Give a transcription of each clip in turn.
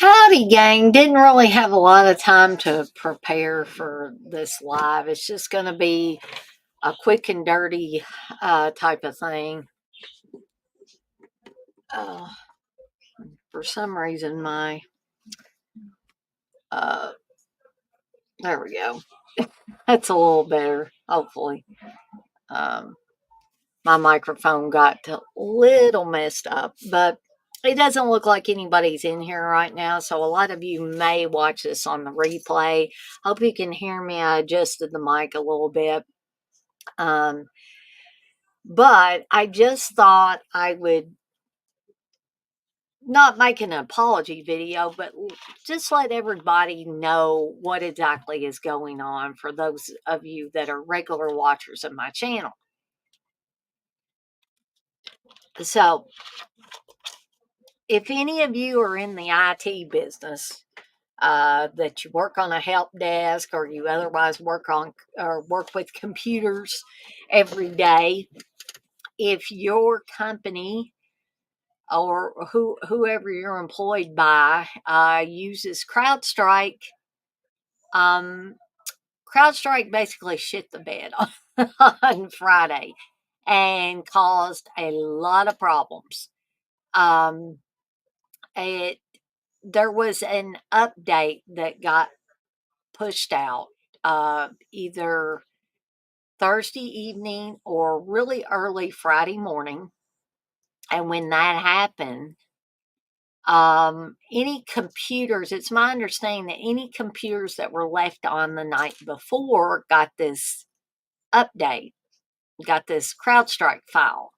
Howdy, gang. Didn't really have a lot of time to prepare for this live. It's just going to be a quick and dirty type of thing. Uh, for some reason, uh, there we go. That's a little better, hopefully. Um, my microphone got a little messed up, but it doesn't look like anybody's in here right now. So a lot of you may watch this on the replay. Hope you can hear me. I adjusted the mic a little bit. Um, but I just thought I would not make an apology video, but just let everybody know what exactly is going on for those of you that are regular watchers of my channel. So, if any of you are in the IT business, that you work on a help desk or you otherwise work on or work with computers every day, if your company or whoever you're employed by uses CrowdStrike. Um, CrowdStrike basically shit the bed on Friday and caused a lot of problems. Um, it There was an update that got pushed out either Thursday evening or really early Friday morning, and when that happened, any computers, it's my understanding that any computers that were left on the night before got this update, got this CrowdStrike file.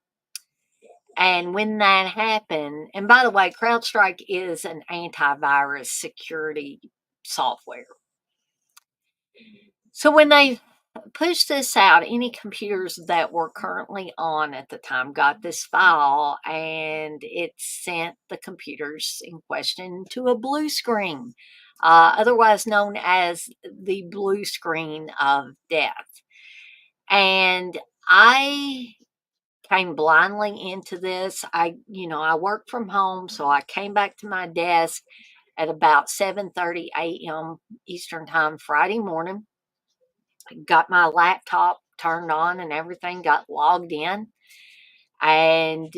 And when that happened, and by the way, CrowdStrike is an antivirus security software. So when they pushed this out, any computers that were currently on at the time got this file, and it sent the computers in question to a blue screen, otherwise known as the blue screen of death. And I came blindly into this. I work from home, so I came back to my desk at about 7:30 a.m. Eastern Time Friday morning, got my laptop turned on and everything, got logged in, and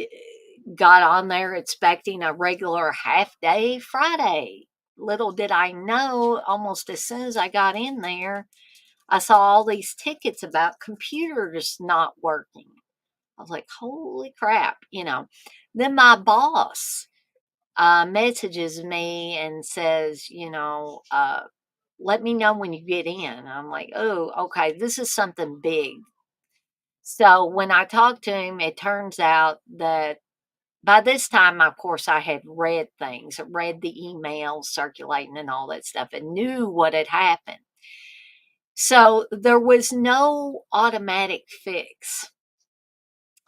got on there expecting a regular half day Friday. Little did I know, almost as soon as I got in there, I saw all these tickets about computers not working. I was like, holy crap. Then my boss messages me and says, let me know when you get in. I'm like, oh, okay, this is something big. So when I talked to him, it turns out that by this time, of course, I had read things, read the emails circulating and all that stuff, and knew what had happened. So there was no automatic fix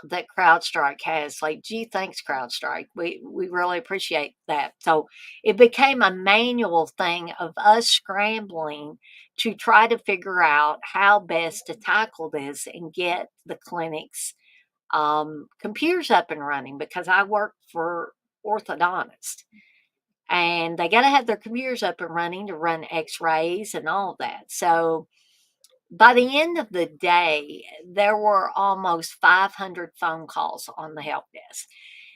that CrowdStrike has. Like, gee, thanks, CrowdStrike. We really appreciate that. So it became a manual thing of us scrambling to try to figure out how best to tackle this and get the clinic's computers up and running, because I work for orthodontist and they got to have their computers up and running to run x-rays and all that. So by the end of the day, there were almost 500 phone calls on the help desk.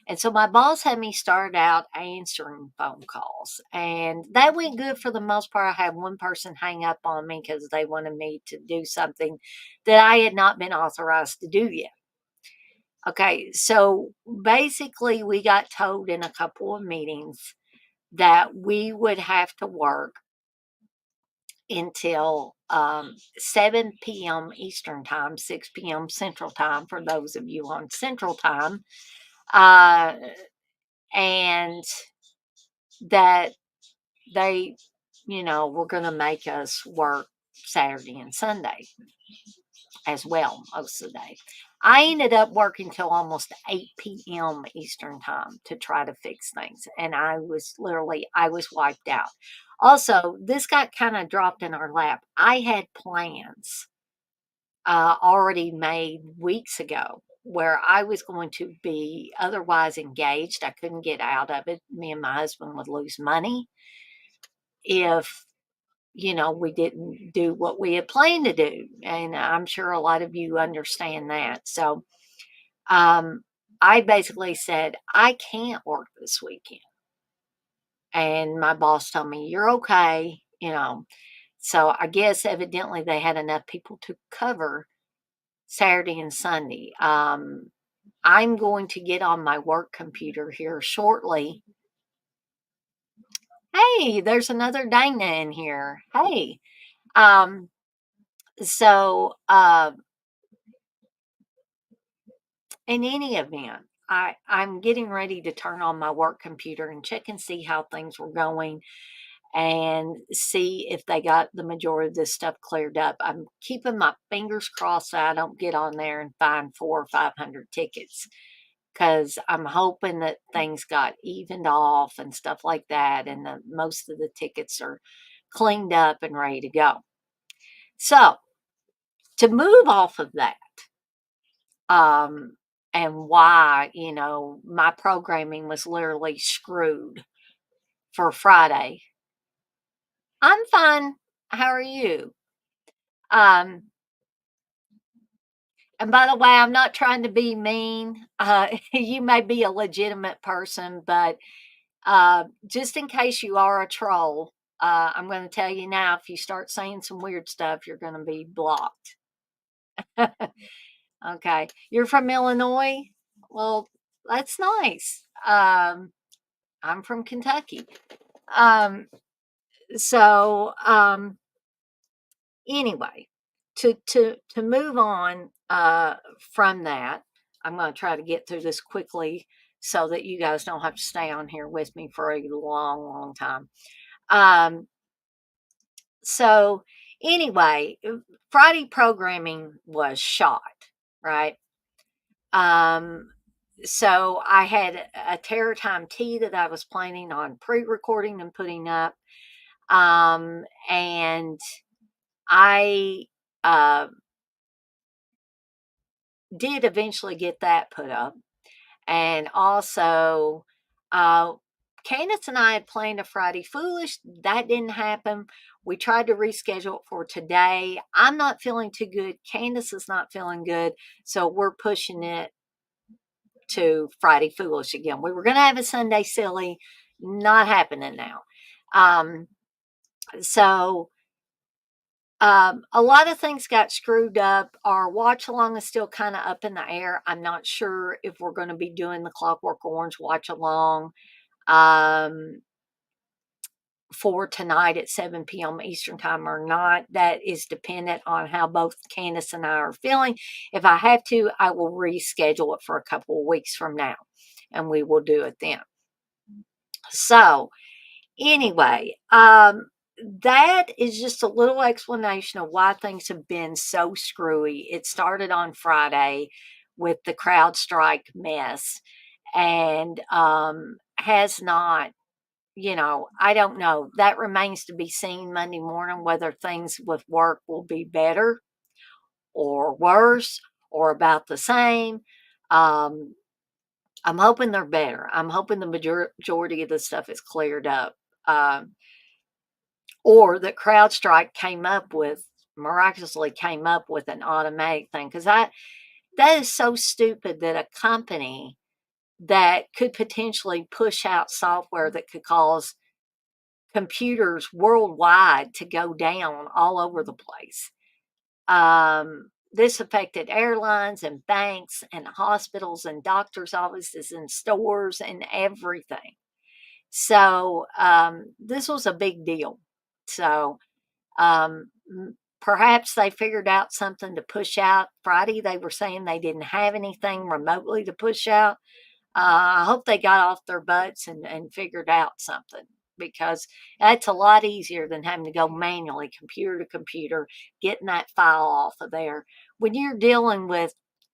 And so my boss had me start out answering phone calls, and that went good for the most part. I had one person hang up on me because they wanted me to do something that I had not been authorized to do yet. Okay, so basically, we got told in a couple of meetings that we would have to work until 7 p.m. Eastern Time, 6 p.m. Central Time for those of you on Central Time. Uh, and that they, were going to make us work Saturday and Sunday as well, most of the day. I ended up working till almost 8 p.m. Eastern Time to try to fix things. And I was wiped out. Also, this got kind of dropped in our lap. I had plans already made weeks ago where I was going to be otherwise engaged. I couldn't get out of it. Me and my husband would lose money if, we didn't do what we had planned to do. And I'm sure a lot of you understand that. So um, I basically said, I can't work this weekend. And my boss told me, you're okay. So I guess evidently they had enough people to cover Saturday and Sunday. I'm going to get on my work computer here shortly. Hey, there's another Dana in here. Hey. Um, so in any event, I'm getting ready to turn on my work computer and check and see how things were going and see if they got the majority of this stuff cleared up. I'm keeping my fingers crossed that I don't get on there and find 400 or 500 tickets, because I'm hoping that things got evened off and stuff like that, and most of the tickets are cleaned up and ready to go. So, to move off of that, um, and why, my programming was literally screwed for Friday. I'm fine. How are you? Um, and by the way, I'm not trying to be mean. You may be a legitimate person, but just in case you are a troll, I'm going to tell you now, if you start saying some weird stuff, you're going to be blocked. Okay. You're from Illinois? Well, that's nice. I'm from Kentucky. Um, so anyway, to move on from that, I'm going to try to get through this quickly so that you guys don't have to stay on here with me for a long, long time. Um, so anyway, Friday programming was shot, right? Um, so I had a Terror Time tea that I was planning on pre-recording and putting up. And I did eventually get that put up. And also, Candace and I had planned a Friday Foolish. That didn't happen. We tried to reschedule it for today. I'm not feeling too good. Candace is not feeling good. So we're pushing it to Friday Foolish again. We were going to have a Sunday Silly, not happening now. So a lot of things got screwed up. Our watch along is still kind of up in the air. I'm not sure if we're going to be doing the Clockwork Orange watch along for tonight at 7 p.m. Eastern Time or not. That is dependent on how both Candace and I are feeling. If I have to, I will reschedule it for a couple of weeks from now, and we will do it then. So, anyway, that is just a little explanation of why things have been so screwy. It started on Friday with the CrowdStrike mess, and has not, I don't know. That remains to be seen Monday morning, whether things with work will be better or worse or about the same. Um, I'm hoping they're better. I'm hoping the majority of the stuff is cleared up. Or that CrowdStrike miraculously came up with an automatic thing. Because that is so stupid that a company that could potentially push out software that could cause computers worldwide to go down all over the place. This affected airlines and banks and hospitals and doctors' offices and stores and everything. So this was a big deal. So perhaps they figured out something to push out. Friday, they were saying they didn't have anything remotely to push out. I hope they got off their butts and figured out something, because that's a lot easier than having to go manually, computer to computer, getting that file off of there. When you're dealing with,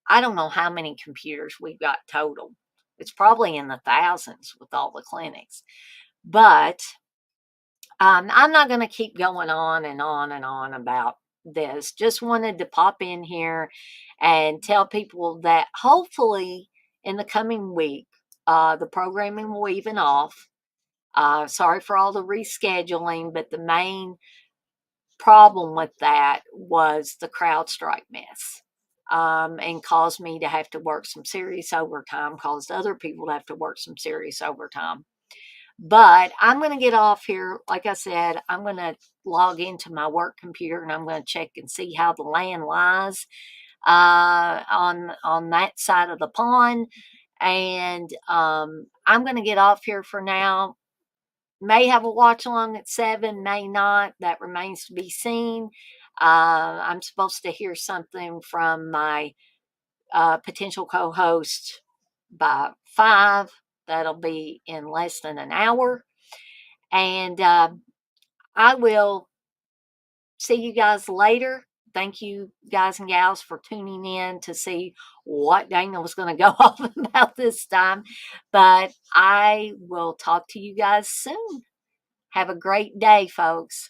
I don't know how many computers we've got total. It's probably in the thousands with all the clinics. But I'm not going to keep going on and on and on about this. Just wanted to pop in here and tell people that hopefully in the coming week, the programming will even off. Sorry for all the rescheduling, but the main problem with that was the CrowdStrike mess. And caused me to have to work some serious overtime, caused other people to have to work some serious overtime. But I'm going to get off here. Like I said, I'm going to log into my work computer and I'm going to check and see how the land lies on that side of the pond. And I'm going to get off here for now. May have a watch along at 7, may not. That remains to be seen. I'm supposed to hear something from my potential co host by 5. That'll be in less than an hour. And I will see you guys later. Thank you, guys and gals, for tuning in to see what Daniel was going to go off about this time. But I will talk to you guys soon. Have a great day, folks.